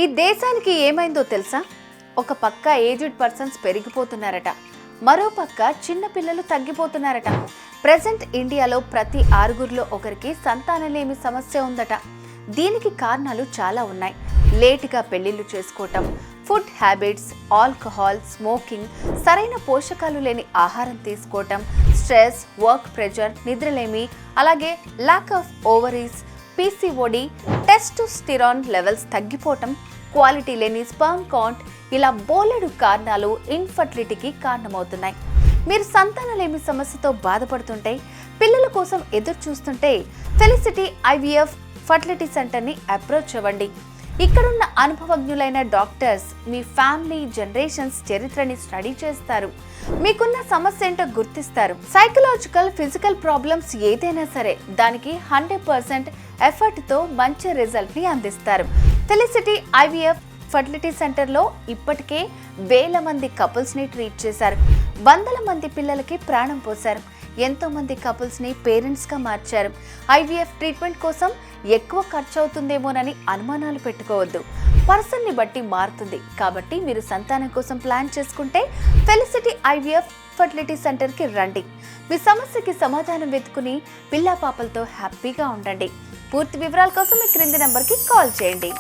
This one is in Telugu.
ఈ దేశానికి ఏమైందో తెలుసా? ఒక పక్క ఏజ్డ్ పర్సన్స్ పెరిగిపోతున్నారట, మరో పక్క చిన్న పిల్లలు తగ్గిపోతున్నారట. ప్రెసెంట్ ఇండియాలో ప్రతి 6గురిలో ఒకరికి సంతానలేమి సమస్య ఉందట. దీనికి కారణాలు చాలా ఉన్నాయి. లేటుగా పెళ్లిళ్ళు చేసుకోవటం, ఫుడ్ హ్యాబిట్స్, ఆల్కహాల్, స్మోకింగ్, సరైన పోషకాలు లేని ఆహారం తీసుకోవటం, స్ట్రెస్, వర్క్ ప్రెషర్, నిద్రలేమి, అలాగే lack of ovaries, PCOD, testosterone levels తగ్గిపోవటం, క్వాలిటీ లేని స్పర్మ్ కౌంట్, ఇలా బోలెడు కారణాలు ఇన్ఫర్టిలిటీకి కారణమవుతున్నాయి. మీరు సంతానలేమి సమస్యతో బాధపడుతుంటే, పిల్లల కోసం ఎదురు చూస్తుంటే ఫెలిసిటీ ఐవీఎఫ్ ఫర్టిలిటీ సెంటర్ని అప్రోచ్ అవ్వండి. ఇక్కడున్న అనుభవజ్ఞులైన డాక్టర్స్ మీ ఫ్యామిలీ జనరేషన్స్ చరిత్రని స్టడీ చేస్తారు. మీకున్న సమస్య ఏంటో గుర్తిస్తారు. సైకలాజికల్, ఫిజికల్ ప్రాబ్లమ్స్ ఏదైనా సరే దానికి 100% ఎఫర్ట్తో మంచి రిజల్ట్ని అందిస్తారు. ఫెలిసిటీ ఐవీఎఫ్ ఫర్టిలిటీ సెంటర్లో ఇప్పటికే వేల మంది కపుల్స్ని ట్రీట్ చేశారు. వందల మంది పిల్లలకి ప్రాణం పోశారు. ఎంతో మంది కపుల్స్ని పేరెంట్స్గా మార్చారు. ఐవీఎఫ్ ట్రీట్మెంట్ కోసం ఎక్కువ ఖర్చు అవుతుందేమోనని అనుమానాలు పెట్టుకోవద్దు. పర్సన్ని బట్టి మారుతుంది. కాబట్టి మీరు సంతానం కోసం ప్లాన్ చేసుకుంటే ఫెలిసిటీ ఐవీఎఫ్ ఫర్టిలిటీ సెంటర్కి రండి. మీ సమస్యకి సమాధానం వెతుకుని పిల్లా పాపలతో హ్యాపీగా ఉండండి. పూర్తి వివరాల కోసం మీ క్రింది నెంబర్కి కాల్ చేయండి.